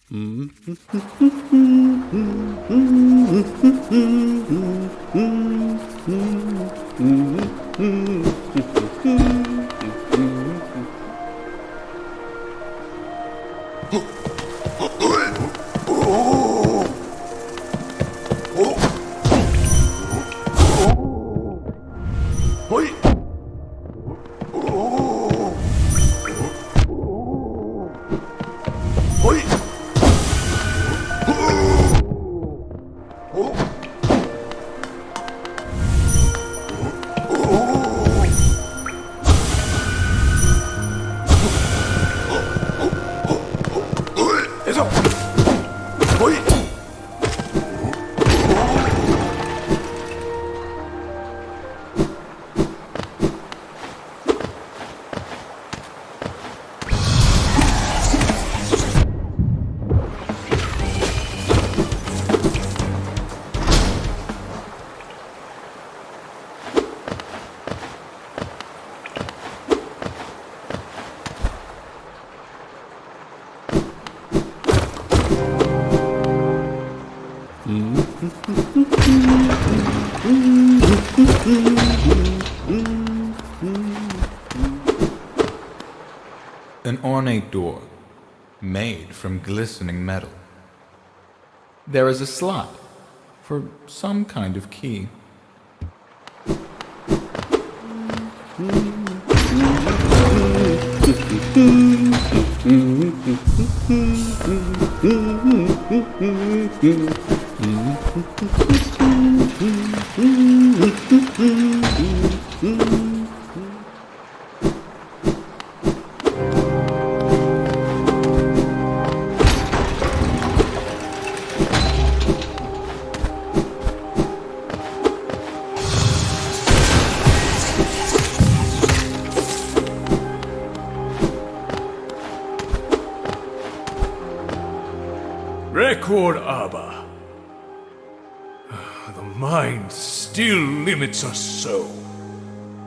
An ornate door, made from glistening metal. There is a slot for some kind of key. Record Abba. The mind still limits us so.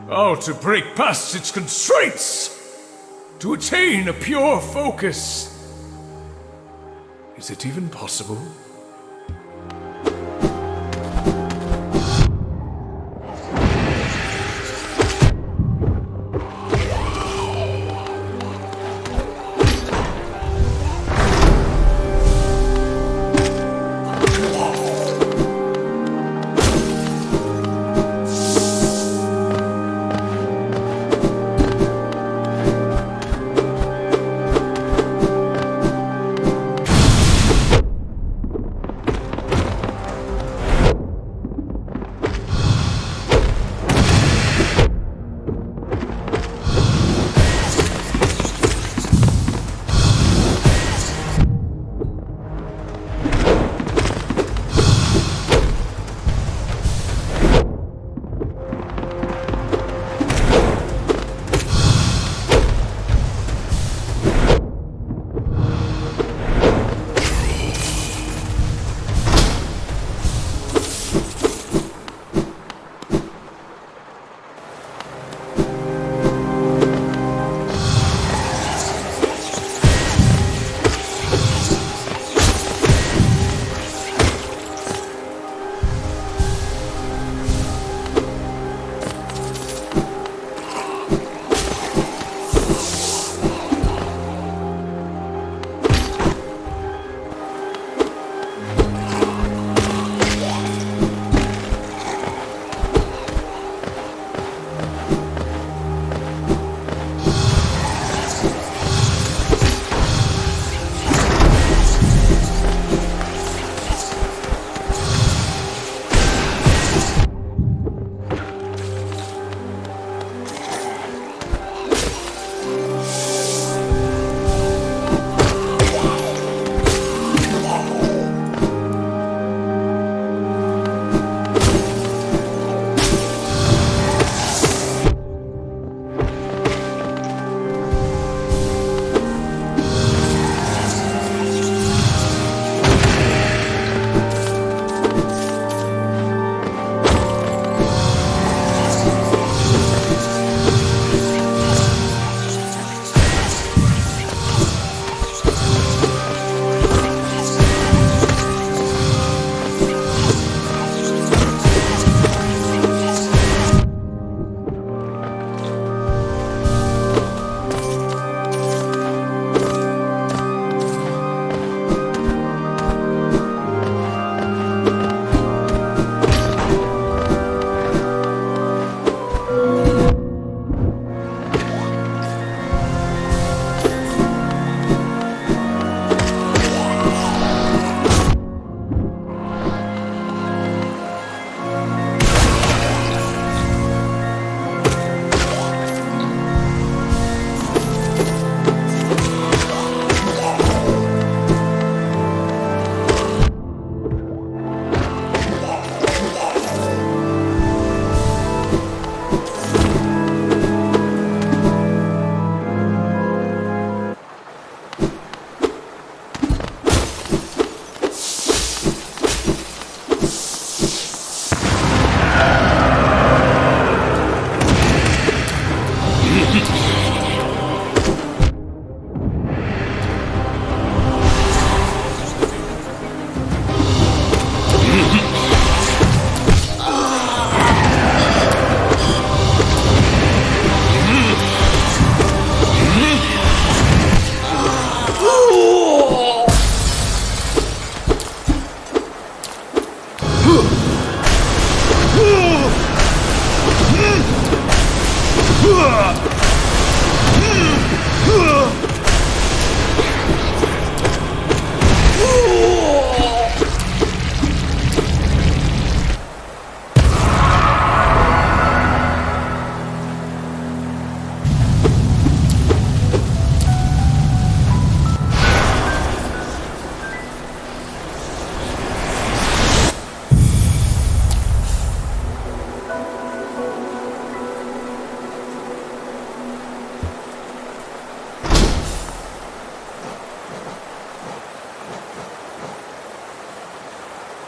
How to break past its constraints, to attain a pure focus. Is it even possible?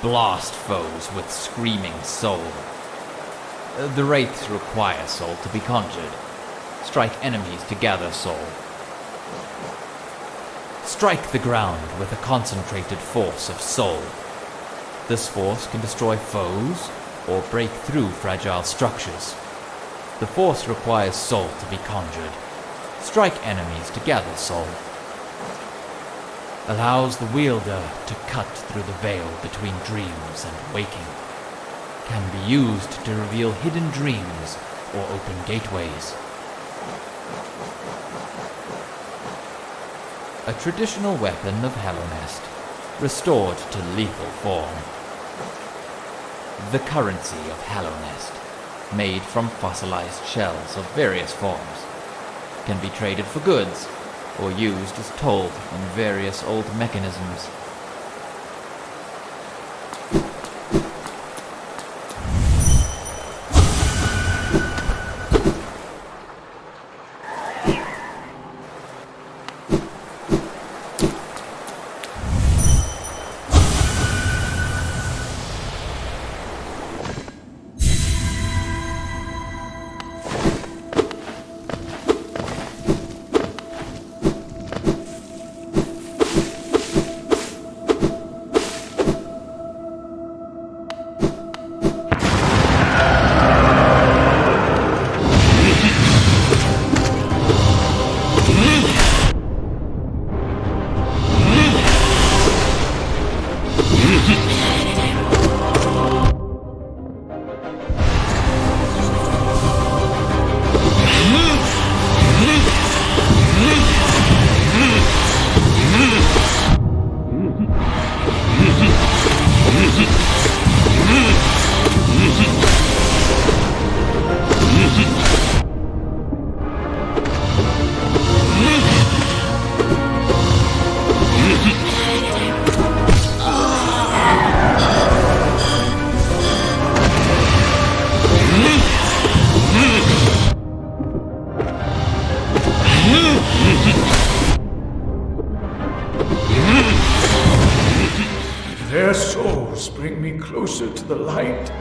blast foes with screaming soul. The wraiths require soul to be conjured. Strike enemies to gather soul. Strike the ground with a concentrated force of soul. This force can destroy foes or break through fragile structures. The force requires soul to be conjured. Strike enemies to gather soul. Allows the wielder to cut through the veil between dreams and waking. Can be used to reveal hidden dreams or open gateways. A traditional weapon of Hallownest, restored to lethal form. The currency of Hallownest, made from fossilized shells of various forms, can be traded for goods or used as toll in various old mechanisms. Their souls bring me closer to the light.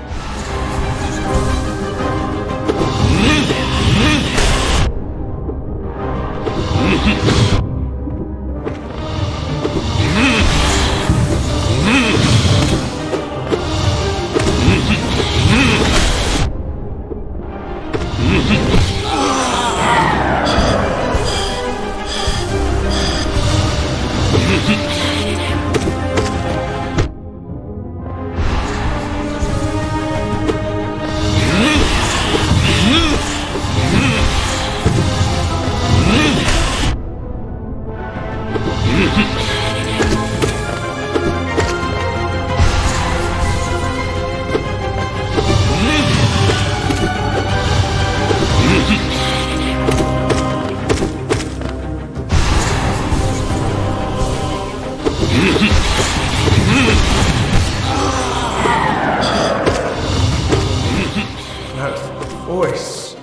That voice.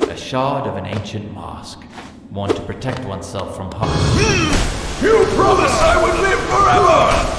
A shard of an ancient mask, one to protect oneself from harm. You promised I would live forever!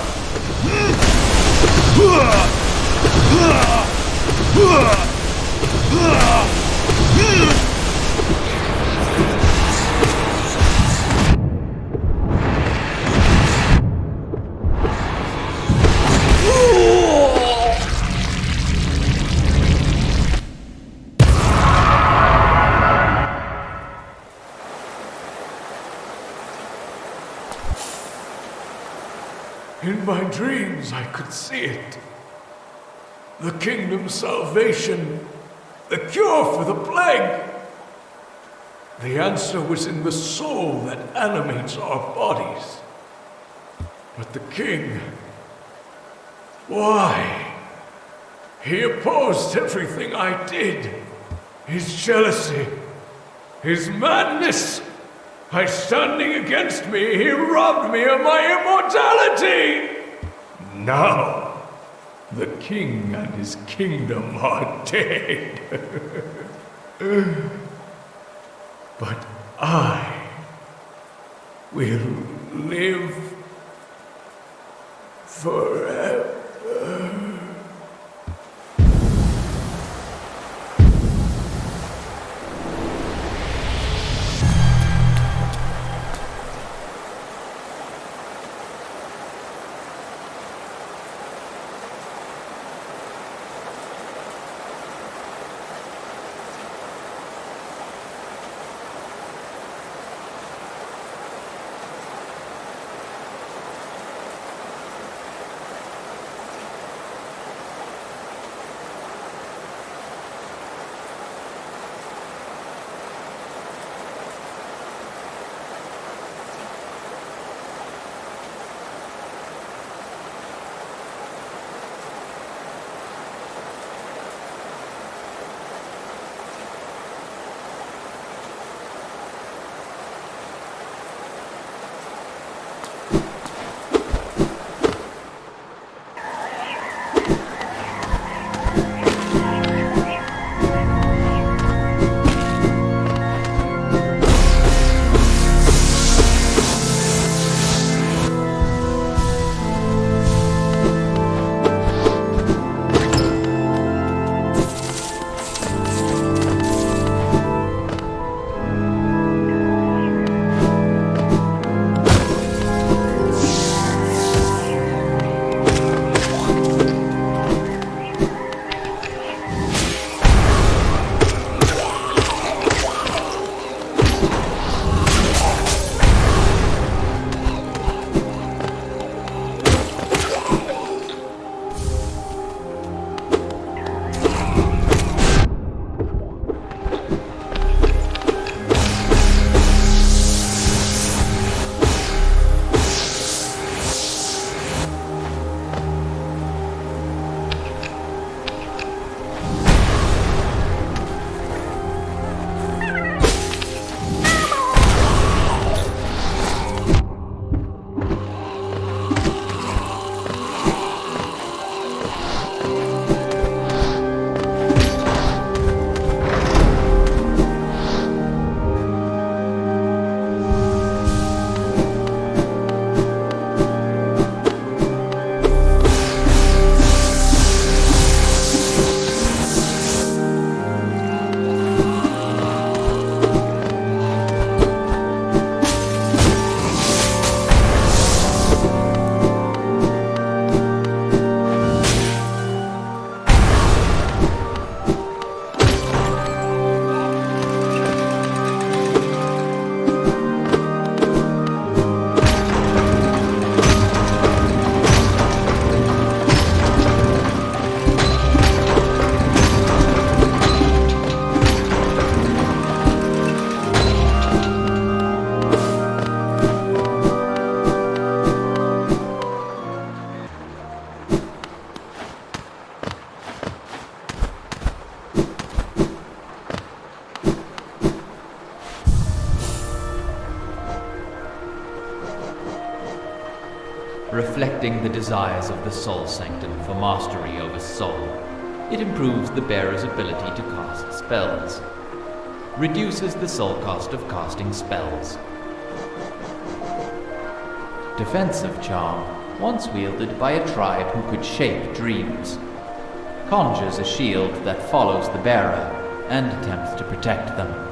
In my dreams, I could see it. The kingdom's salvation, the cure for the plague. The answer was in the soul that animates our bodies. But the king, why? He opposed everything I did. His jealousy, his madness. By standing against me, he robbed me of my immortality! Now, the king and his kingdom are dead. But I will live forever. reflecting the desires of the Soul Sanctum for mastery over soul. It improves the bearer's ability to cast spells, reduces the soul cost of casting spells. Defensive Charm, once wielded by a tribe who could shape dreams, conjures a shield that follows the bearer and attempts to protect them.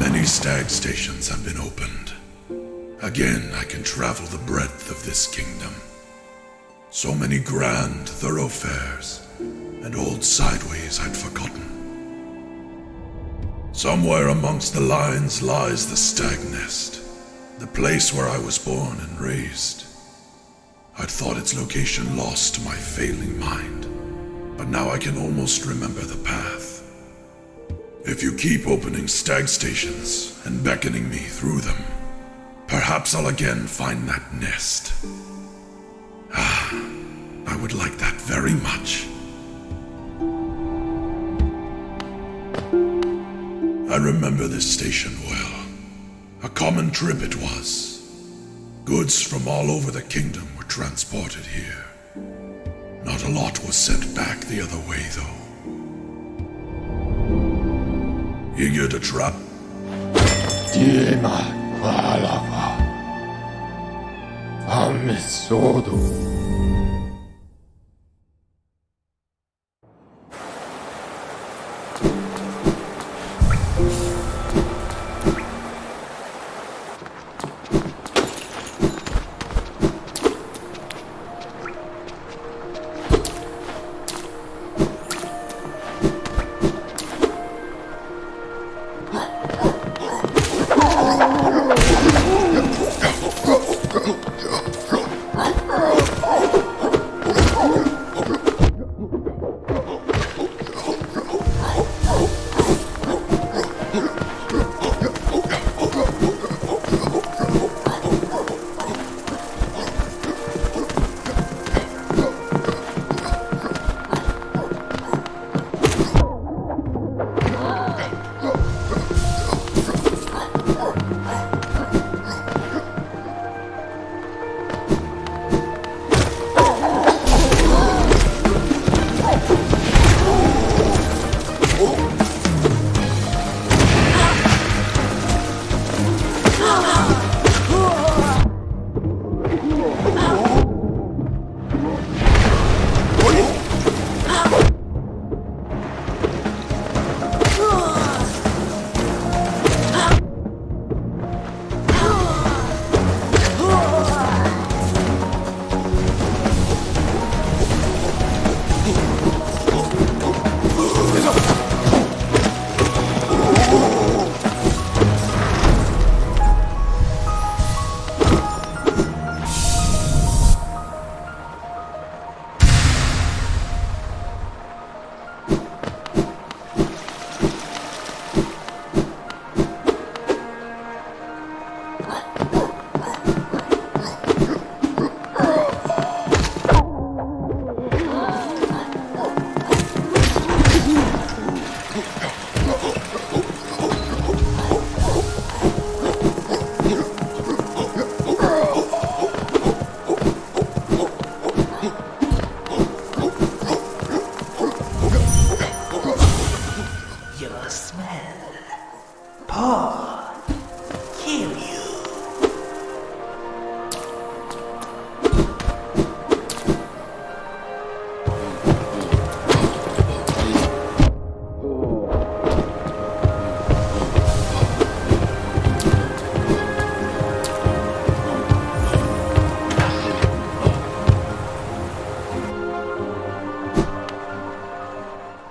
Many stag stations have been opened. Again, I can travel the breadth of this kingdom. So many grand thoroughfares and old sideways I'd forgotten. Somewhere amongst the lines lies the stag nest, the place where I was born and raised. I'd thought its location lost to my failing mind, but now I can almost remember the path. If you keep opening stag stations and beckoning me through them, perhaps I'll again find that nest. I would like that very much. I remember this station well. A common trip it was. Goods from all over the kingdom were transported here. Not a lot was sent back the other way, though. Eager to trap? Diema Valava Amisodo.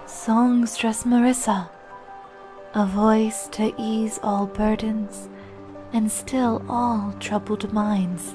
Songstress Marissa, a voice to ease all burdens and still all troubled minds.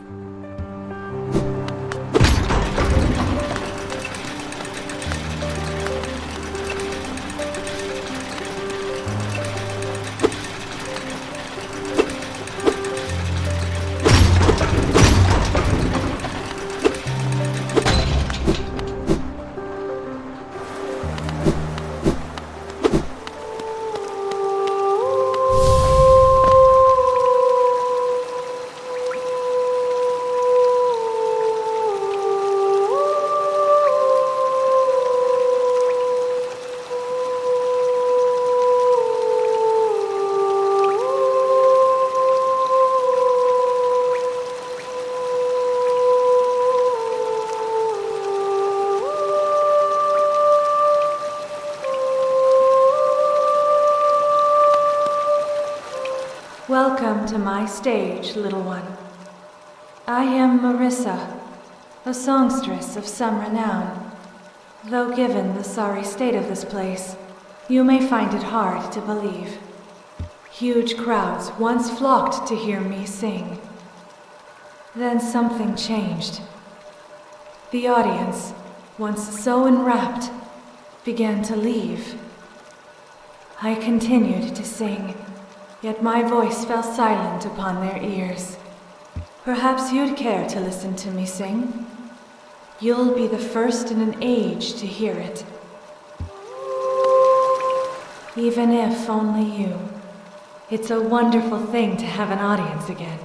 Welcome to my stage, little one. I am Marissa, a songstress of some renown. Though given the sorry state of this place, you may find it hard to believe. Huge crowds once flocked to hear me sing. Then something changed. The audience, once so enwrapped, began to leave. I continued to sing, yet my voice fell silent upon their ears. Perhaps you'd care to listen to me sing. You'll be the first in an age to hear it. Even if only you. It's a wonderful thing to have an audience again.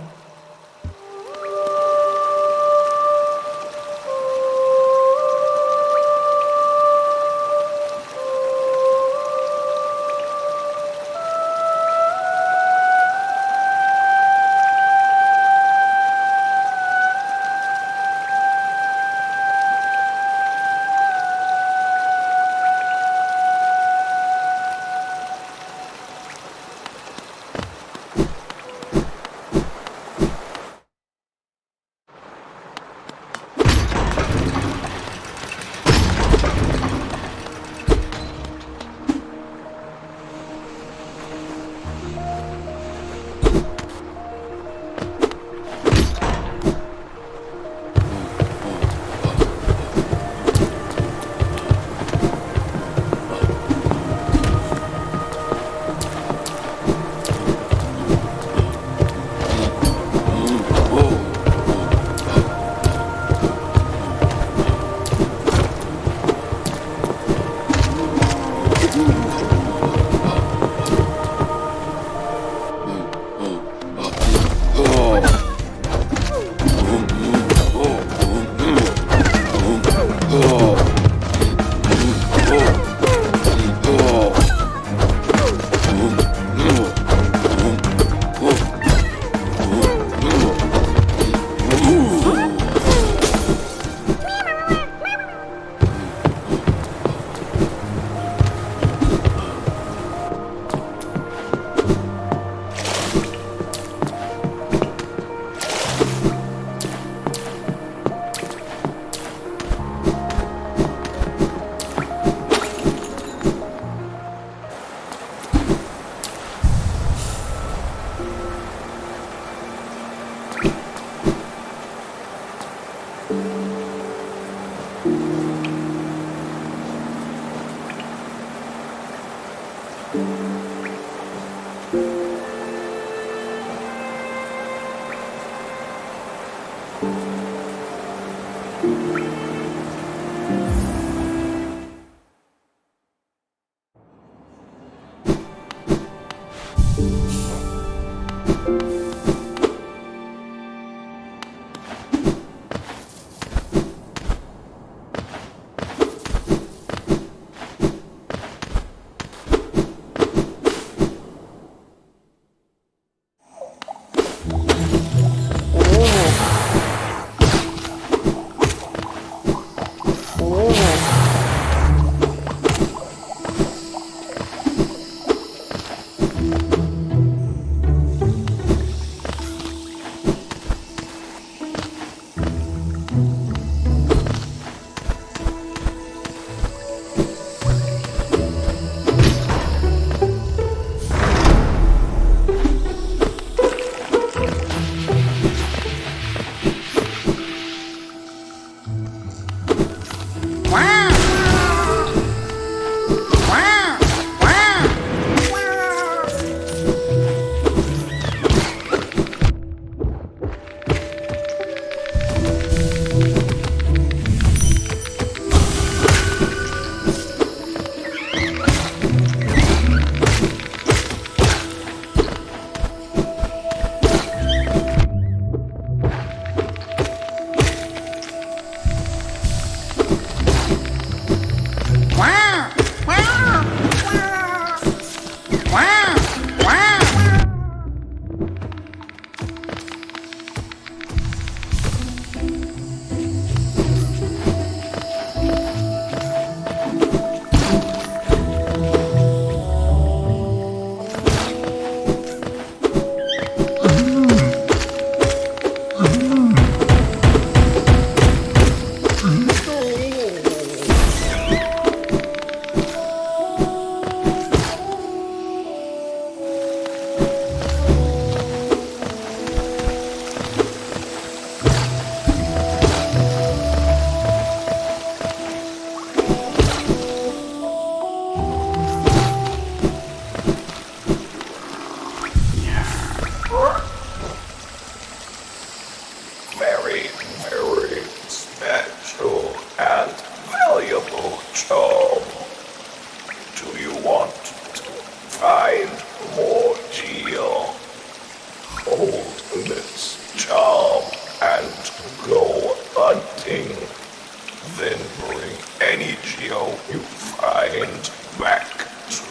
Geo you find back to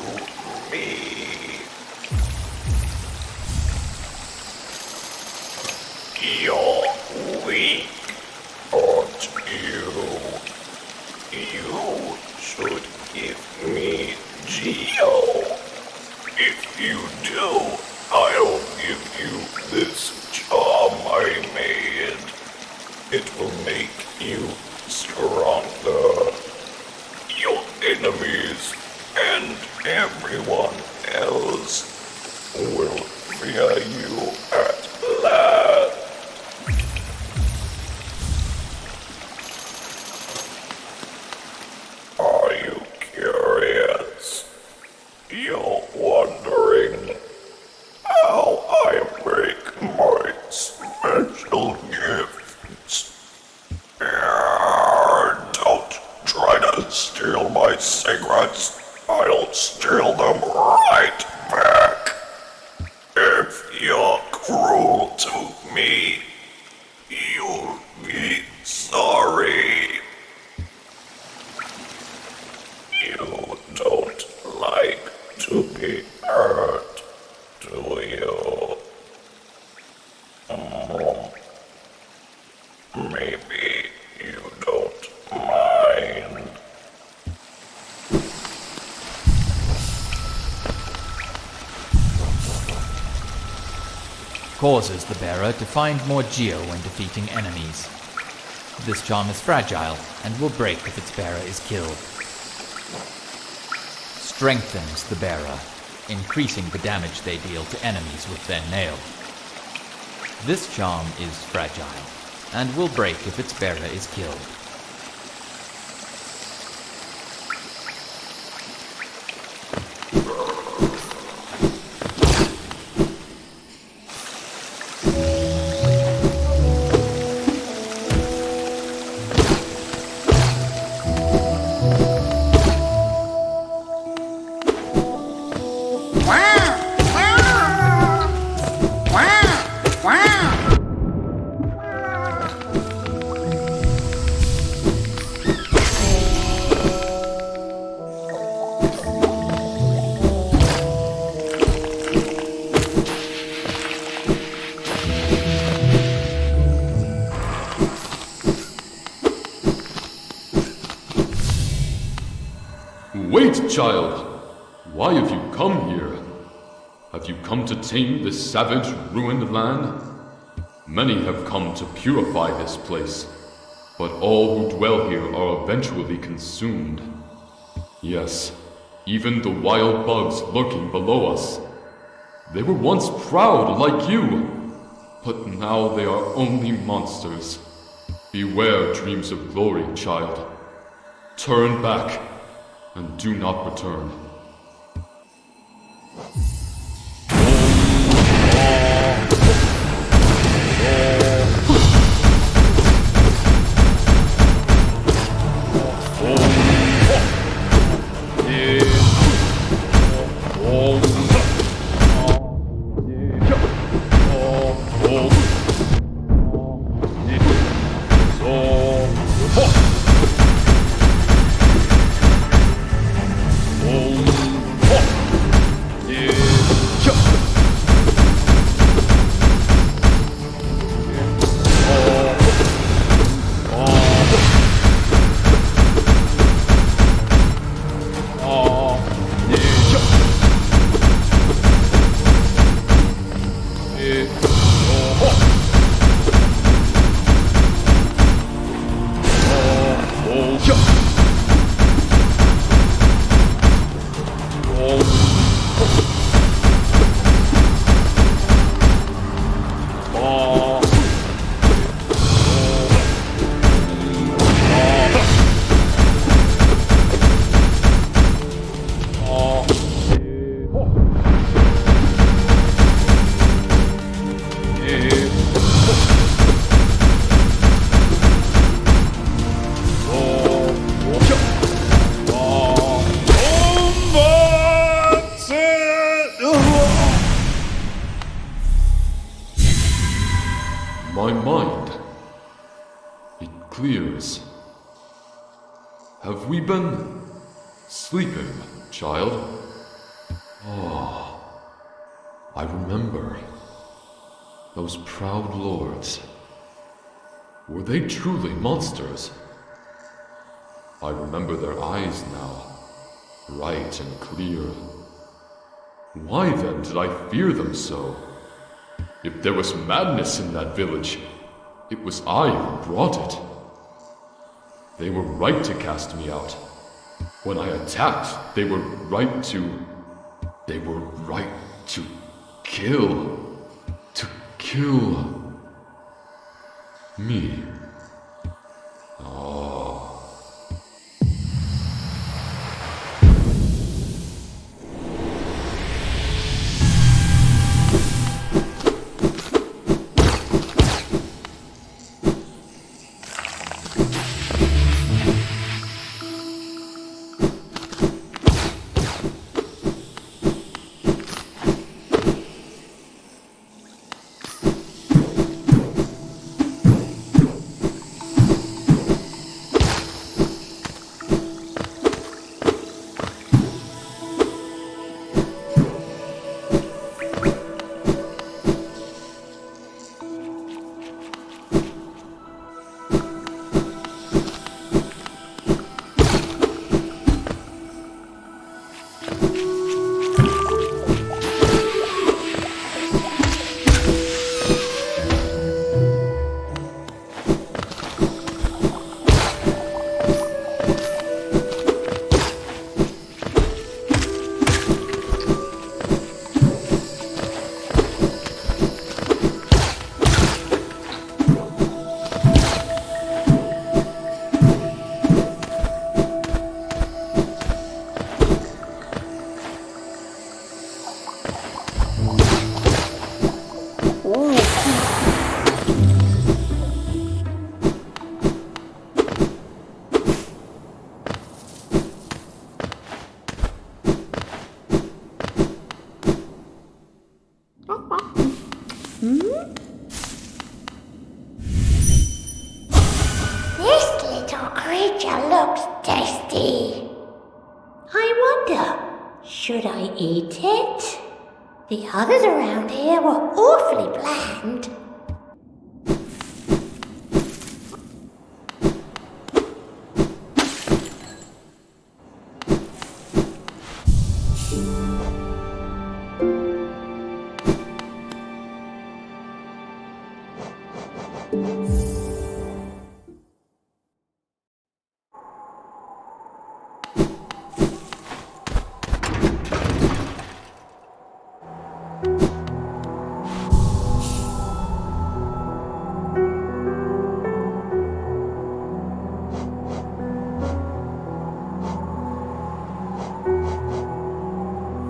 me. You're weak, aren't you? You should give me Geo. If you do, I'll give you this charm I made. It will make you stronger. Your enemies and everyone else will fear you at last. Are you curious? You're wondering how I make my special gifts. Don't try to steal my secrets. I'll steal them right back. If you're cruel to me, you'll be sorry. You don't like to be hurt, do you? Maybe you don't mind. Causes the bearer to find more Geo when defeating enemies. This charm is fragile and will break if its bearer is killed. Strengthens the bearer, increasing the damage they deal to enemies with their nail. This charm is fragile and will break if its bearer is killed. Wait, child! Why have you come here? Have you come to tame this savage, ruined land? Many have come to purify this place, but all who dwell here are eventually consumed. Yes, even the wild bugs lurking below us. They were once proud like you, but now they are only monsters. Beware dreams of glory, child. Turn back, and do not return. My mind, it clears. Have we been sleeping, child? Oh, I remember. Those proud lords. Were they truly monsters? I remember their eyes now, bright and clear. Why then did I fear them so? If there was madness in that village, it was I who brought it. They were right to cast me out. When I attacked, they were right to kill. To kill me. Oh. This little creature looks tasty. I wonder, should I eat it? The others around here were awfully bland.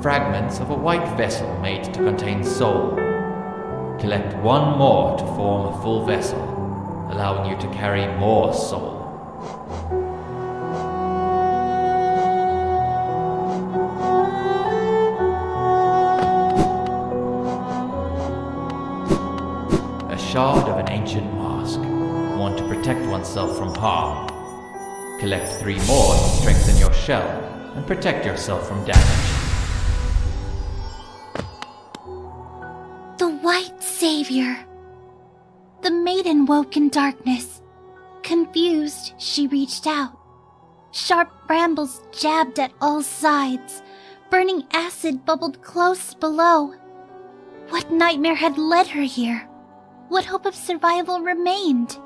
Fragments of a white vessel made to contain soul. Collect one more to form a full vessel, allowing you to carry more soul. A shard of an ancient mask, one to protect oneself from harm. Collect 3 more to strengthen your shell and protect yourself from damage. The White Savior. The maiden woke in darkness. Confused, she reached out. Sharp brambles jabbed at all sides. Burning acid bubbled close below. What nightmare had led her here? What hope of survival remained?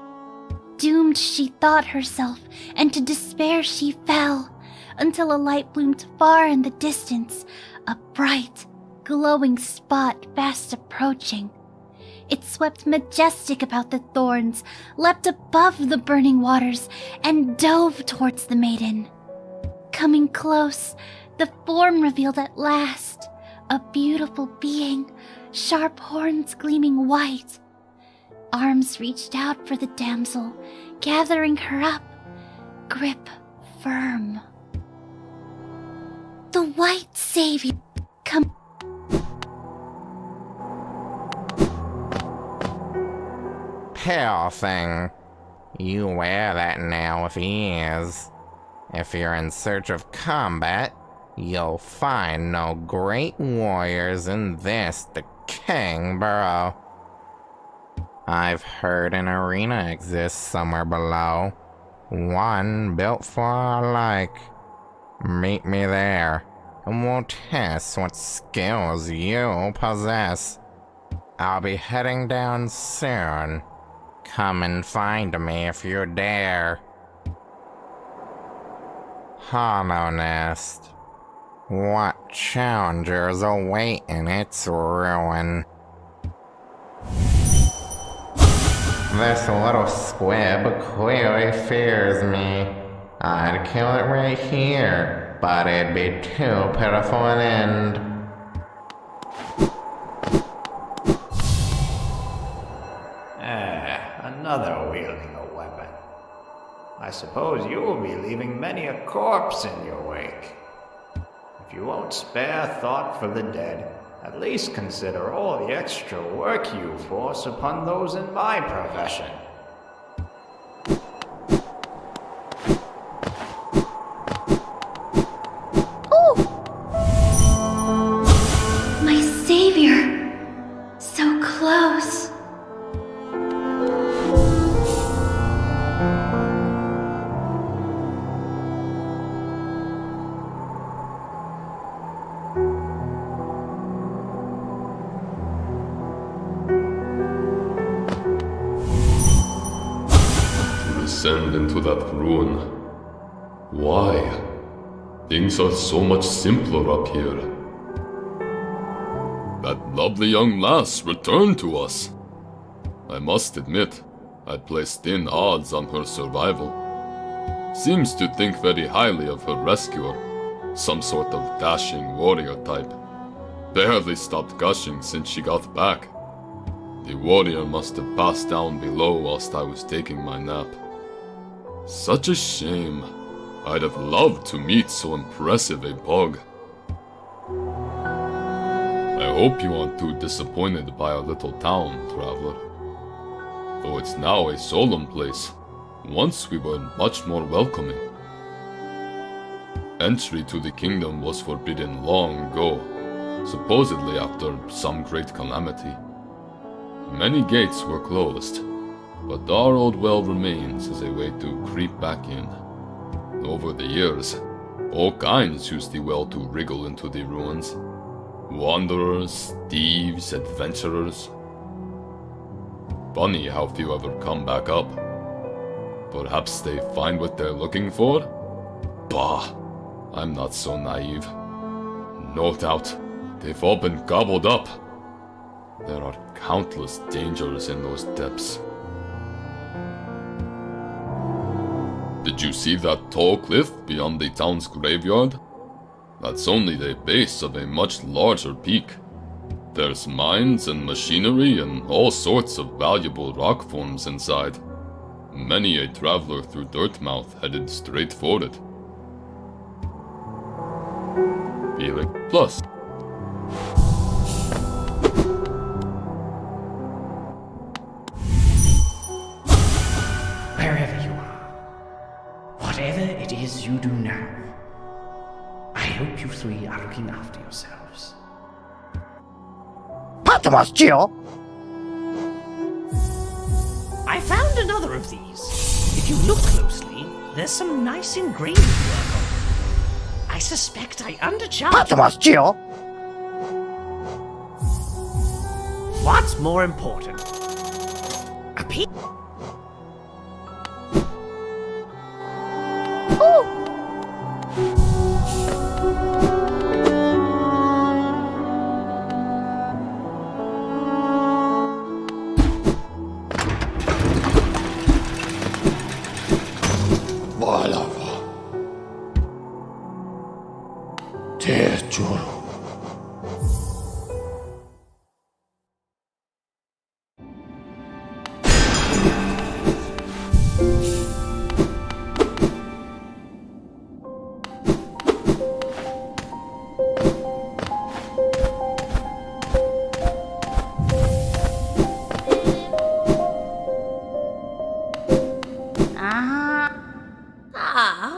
Doomed she thought herself, and to despair she fell, until a light bloomed far in the distance, a bright, glowing spot fast approaching. It swept majestic about the thorns, leapt above the burning waters, and dove towards the maiden. Coming close, the form revealed at last, a beautiful being, sharp horns gleaming white. Arms reached out for the damsel, gathering her up, grip firm. The White Savior, come. Poor thing. You wear that now with ease. If you're in search of combat, you'll find no great warriors in this, the King Borough. I've heard an arena exists somewhere below. One built for our like. Meet me there, and we'll test what skills you possess. I'll be heading down soon. Come and find me if you dare. Hallownest. What challengers await in its ruin? This little squib clearly fears me. I'd kill it right here, but it'd be too pitiful an end. Another wielding a weapon. I suppose you will be leaving many a corpse in your wake. If you won't spare thought for the dead, at least consider all the extra work you force upon those in my profession. My savior! So close. Descend into that ruin. Why? Things are so much simpler up here. That lovely young lass returned to us. I must admit, I'd placed thin odds on her survival. Seems to think very highly of her rescuer, some sort of dashing warrior type. Barely stopped gushing since she got back. The warrior must have passed down below whilst I was taking my nap. Such a shame. I'd have loved to meet so impressive a pug. I hope you aren't too disappointed by our little town, traveler. Though it's now a solemn place, once we were much more welcoming. Entry to the kingdom was forbidden long ago, supposedly after some great calamity. Many gates were closed, but our old well remains as a way to creep back in. Over the years, all kinds used the well to wriggle into the ruins. Wanderers, thieves, adventurers. Funny how few ever come back up. Perhaps they find what they're looking for? Bah, I'm not so naive. No doubt, they've all been gobbled up. There are countless dangers in those depths. Did you see that tall cliff beyond the town's graveyard? That's only the base of a much larger peak. There's mines and machinery and all sorts of valuable rock forms inside. Many a traveler through Dirtmouth headed straight for it. Felix Plus. Wherever you are, whatever it is you do now, I hope you three are looking after yourselves. Patmos, Gio! I found another of these. If you look closely, there's some nice engraving work on it. I suspect I undercharged. Patmos, Gio! What's more important? A piece.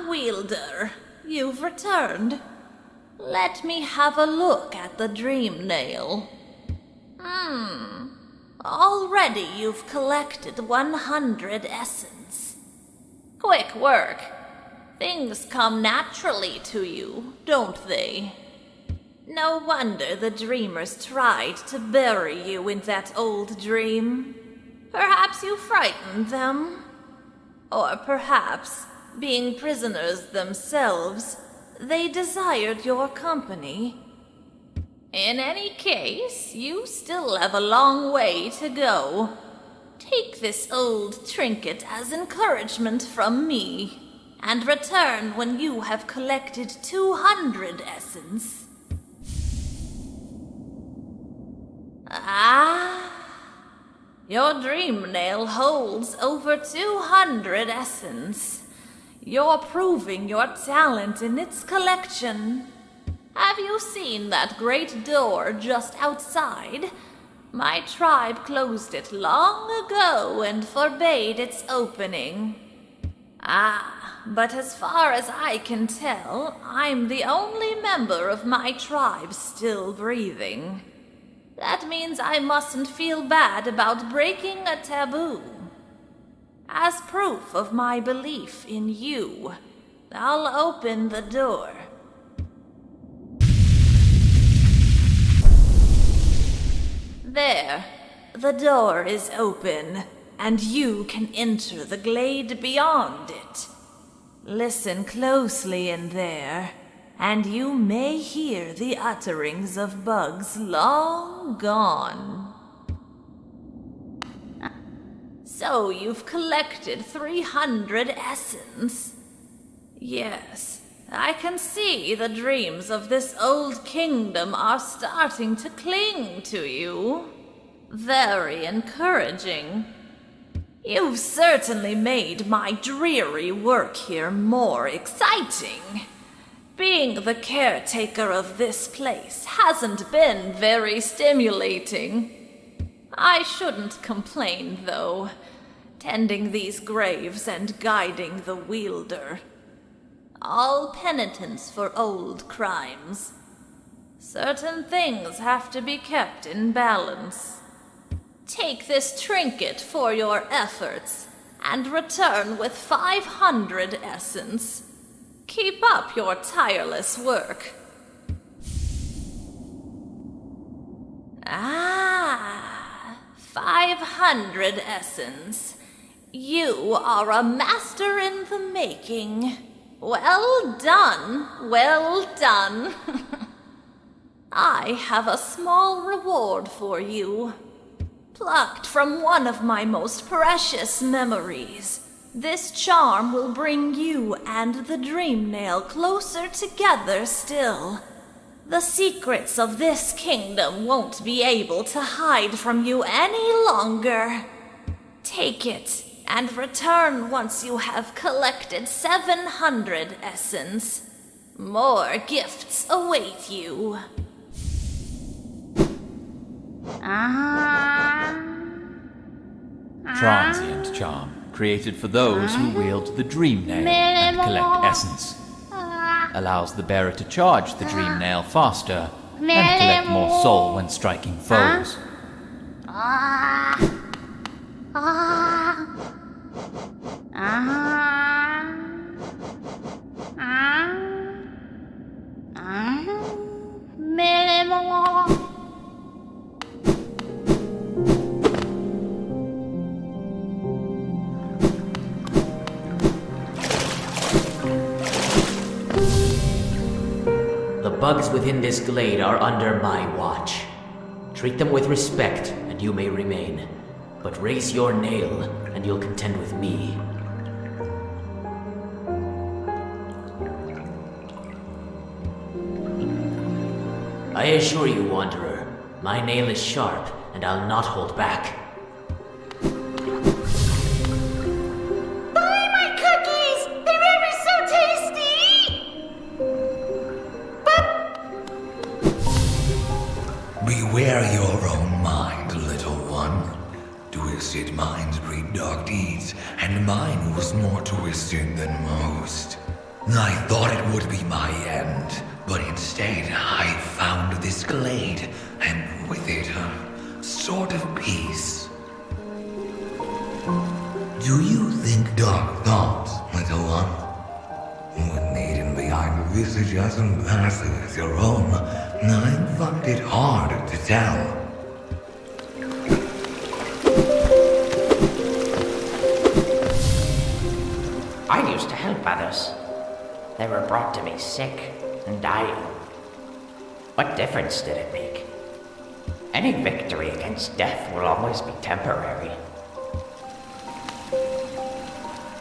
Wielder. returned. Let me have a look at the dream nail. Already you've collected 100 essence. Quick work. Things come naturally to you, don't they? No wonder the dreamers tried to bury you in that old dream. Perhaps you frightened them. Or perhaps, being prisoners themselves, they desired your company. In any case, you still have a long way to go. Take this old trinket as encouragement from me, and return when you have collected 200 essence. Your dream nail holds over 200 essence. You're proving your talent in its collection. Have you seen that great door just outside? My tribe closed it long ago and forbade its opening. But as far as I can tell, I'm the only member of my tribe still breathing. That means I mustn't feel bad about breaking a taboo. As proof of my belief in you, I'll open the door. There, the door is open, and you can enter the glade beyond it. Listen closely in there, and you may hear the utterings of bugs long gone. So you've collected 300 essence. Yes, I can see the dreams of this old kingdom are starting to cling to you. Very encouraging. You've certainly made my dreary work here more exciting. Being the caretaker of this place hasn't been very stimulating. I shouldn't complain, though, tending these graves and guiding the wielder. All penitence for old crimes. Certain things have to be kept in balance. Take this trinket for your efforts, and return with 500 essence. Keep up your tireless work. 500 essence. You are a master in the making. Well done, well done. I have a small reward for you. Plucked from one of my most precious memories. This charm will bring you and the dream nail closer together still. The secrets of this kingdom won't be able to hide from you any longer. Take it and return once you have collected 700 essence. More gifts await you. Transient charm, created for those who wield the dream nail and collect essence. Allows the bearer to charge the dream nail faster and collect more soul when striking foes. The bugs within this glade are under my watch. Treat them with respect, and you may remain. But raise your nail, and you'll contend with me. I assure you, Wanderer, my nail is sharp, and I'll not hold back. Buy my cookies! They're ever so tasty! Beware your own mind, little one. Twisted minds breed dark deeds, and mine was more twisted than most. I thought it would be my end, but instead I found this glade, and with it a sort of peace. Do you think dark thoughts, little one? What maiden behind the visage as impassive as your own, I find it hard to tell. I used to help others. They were brought to me sick and dying. What difference did it make? Any victory against death will always be temporary.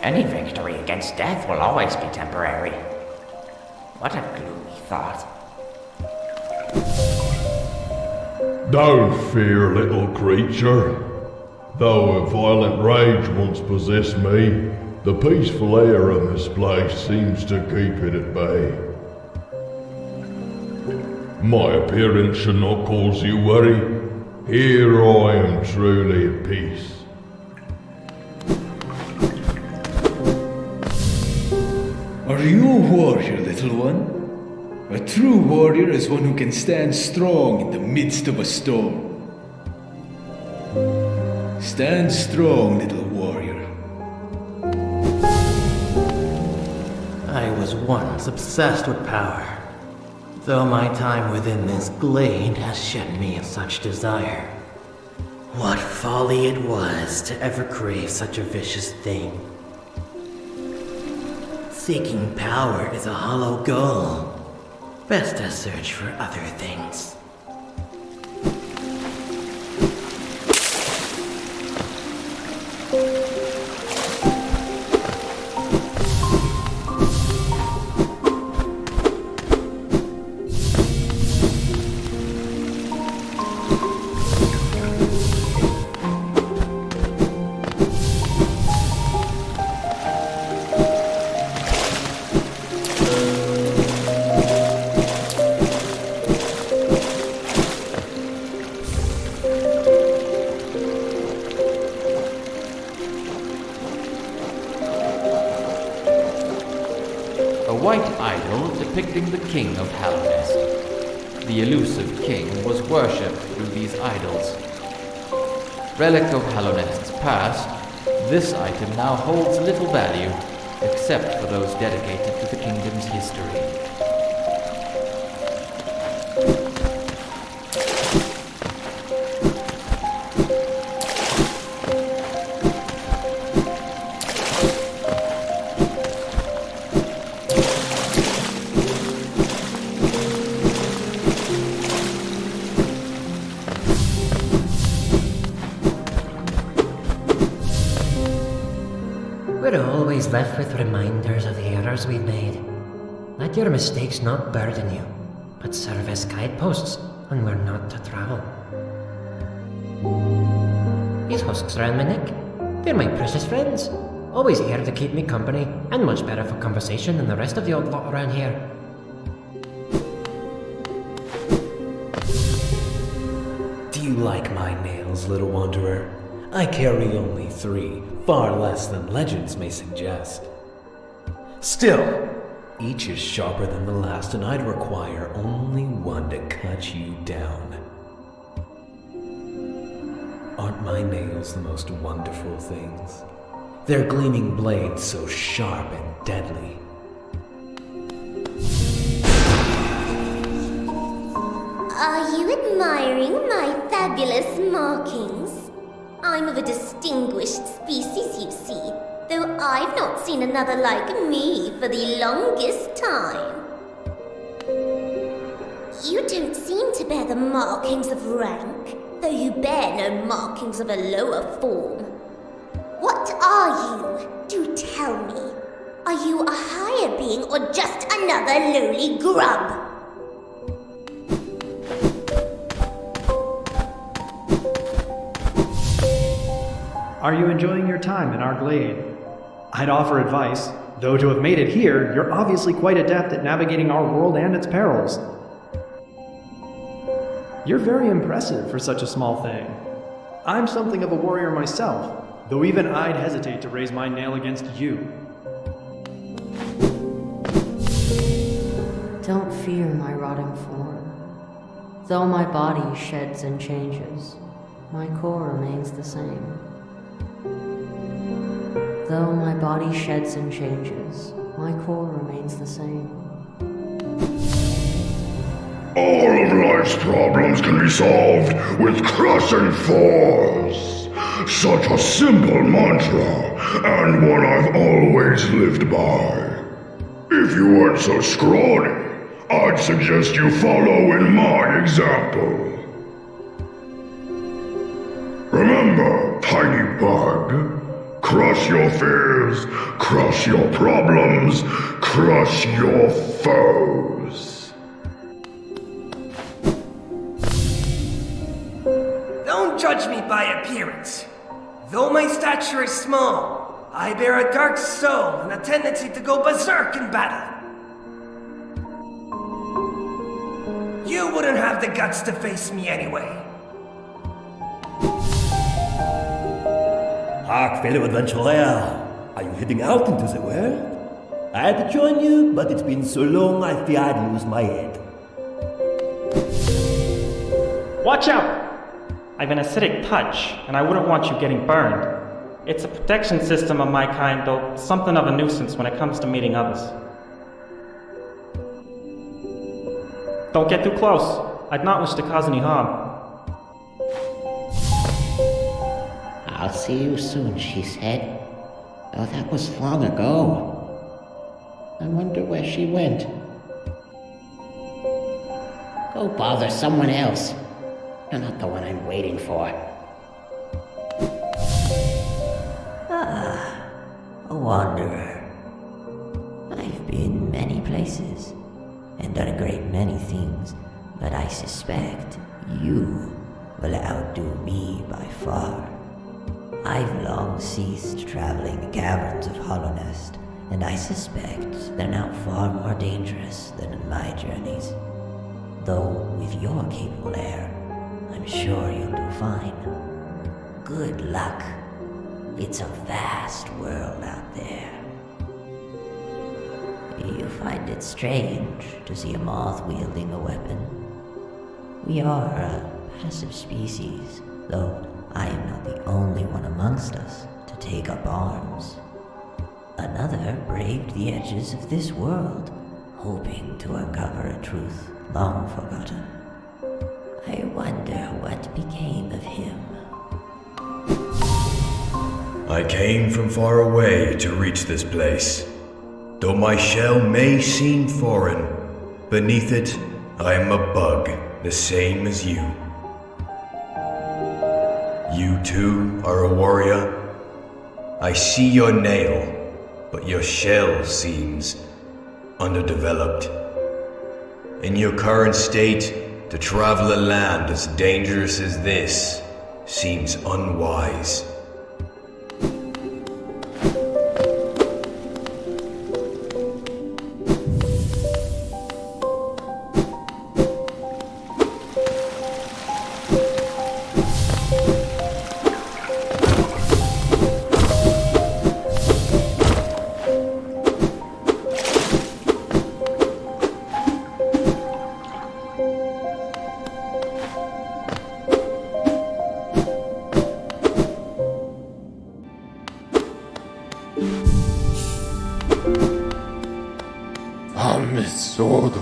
Any victory against death will always be temporary. What a gloomy thought. Don't fear, little creature. Though a violent rage once possessed me, the peaceful air of this place seems to keep it at bay. My appearance should not cause you worry. Here I am truly at peace. Are you a warrior, little one? A true warrior is one who can stand strong in the midst of a storm. Stand strong, little warrior. I was once obsessed with power, though my time within this glade has shed me of such desire. What folly it was to ever crave such a vicious thing. Seeking power is a hollow goal. Best to search for other things. Depicting the king of Hallownest. The elusive king was worshipped through these idols. Relic of Hallownest's past, this item now holds little value, except for those dedicated to the kingdom's history. We're always left with reminders of the errors we've made. Let your mistakes not burden you, but serve as guideposts on where not to travel. These husks around my neck, they're my precious friends. Always here to keep me company, and much better for conversation than the rest of the odd lot around here. Do you like my nails, little wanderer? I carry only 3, far less than legends may suggest. Still, each is sharper than the last, and I'd require only one to cut you down. Aren't my nails the most wonderful things? Their gleaming blades so sharp and deadly. Are you admiring my fabulous markings? I'm of a distinguished species, you see, though I've not seen another like me for the longest time. You don't seem to bear the markings of rank, though you bear no markings of a lower form. What are you? Do tell me. Are you a higher being or just another lowly grub? Are you enjoying your time in our glade? I'd offer advice, though to have made it here, you're obviously quite adept at navigating our world and its perils. You're very impressive for such a small thing. I'm something of a warrior myself, though even I'd hesitate to raise my nail against you. Don't fear my rotting form. Though my body sheds and changes, my core remains the same. Though my body sheds and changes, my core remains the same. All of life's problems can be solved with crushing force. Such a simple mantra, and one I've always lived by. If you weren't so scrawny, I'd suggest you follow in my example. Remember, tiny bug, crush your fears, crush your problems, crush your foes. Don't judge me by appearance. Though my stature is small, I bear a dark soul and a tendency to go berserk in battle. You wouldn't have the guts to face me anyway. Hark, fellow adventurer. Are you heading out into the world? I had to join you, but it's been so long I fear I'd lose my head. Watch out! I've an acidic touch, and I wouldn't want you getting burned. It's a protection system of my kind, though something of a nuisance when it comes to meeting others. Don't get too close. I'd not wish to cause any harm. I'll see you soon, she said. Oh, that was long ago. I wonder where she went. Go bother someone else. You're not the one I'm waiting for. Ah, a wanderer. I've been many places, and done a great many things, but I suspect you will outdo me by far. I've long ceased traveling the caverns of Hallownest, and I suspect they're now far more dangerous than in my journeys. Though with your capable air, I'm sure you'll do fine. Good luck. It's a vast world out there. You find it strange to see a moth wielding a weapon. We are a passive species, though I am not the only one amongst us to take up arms. Another braved the edges of this world, hoping to uncover a truth long forgotten. I wonder what became of him. I came from far away to reach this place. Though my shell may seem foreign, beneath it I am a bug, the same as you. You too are a warrior. I see your nail, but your shell seems underdeveloped. In your current state, to travel a land as dangerous as this seems unwise. Sordo.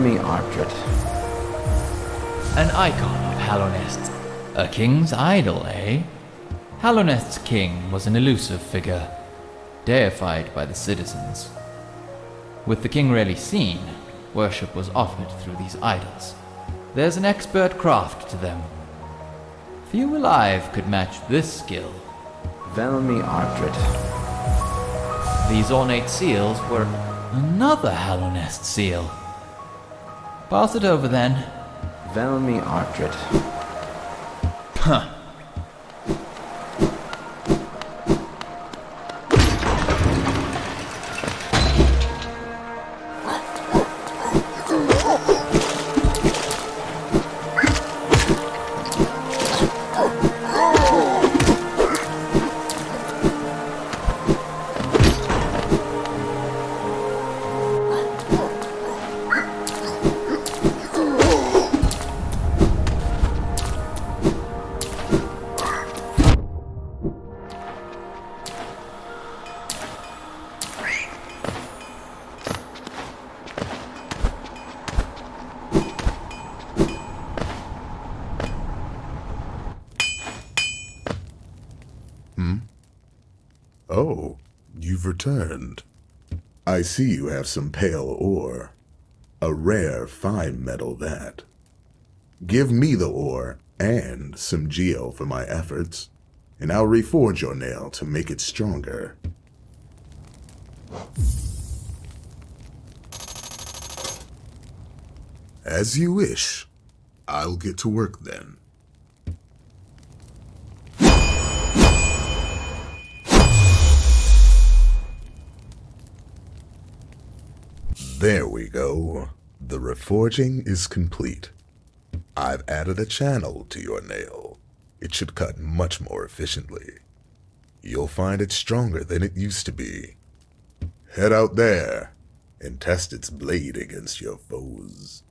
Velmi Ardred. An icon of Hallownest. A king's idol, eh? Hallownest's king was an elusive figure, deified by the citizens. With the king rarely seen, worship was offered through these idols. There's an expert craft to them. Few alive could match this skill. Velmi Ardred. These ornate seals were another Hallownest seal. Pass it over then. Velmi Ardred. Huh. Oh, you've returned. I see you have some pale ore. A rare, fine metal, that. Give me the ore and some geo for my efforts, and I'll reforge your nail to make it stronger. As you wish. I'll get to work then. There we go. The reforging is complete. I've added a channel to your nail. It should cut much more efficiently. You'll find it stronger than it used to be. Head out there and test its blade against your foes.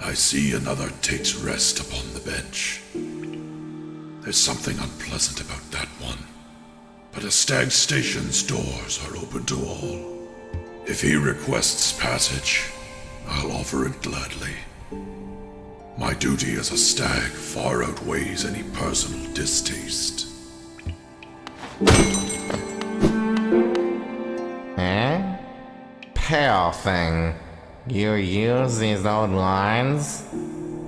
I see another takes rest upon the bench. There's something unpleasant about that one. but a stag station's doors are open to all. If he requests passage, I'll offer it gladly. My duty as a stag far outweighs any personal distaste. Eh? Pale thing, you use these old lines?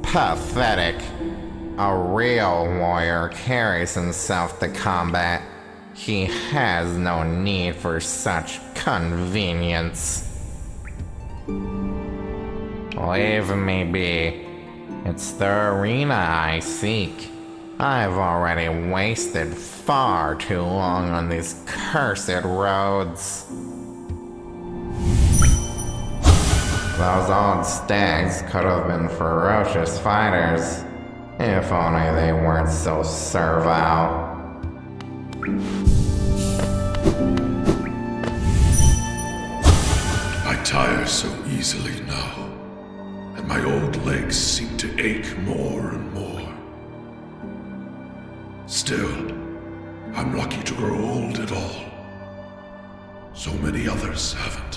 Pathetic. A real warrior carries himself to combat. He has no need for such convenience. Leave me be. It's the arena I seek. I've already wasted far too long on these cursed roads. Those old stags could have been ferocious fighters, if only they weren't so servile. I tire so easily now, and my old legs seem to ache more and more. Still, I'm lucky to grow old at all. So many others haven't.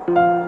you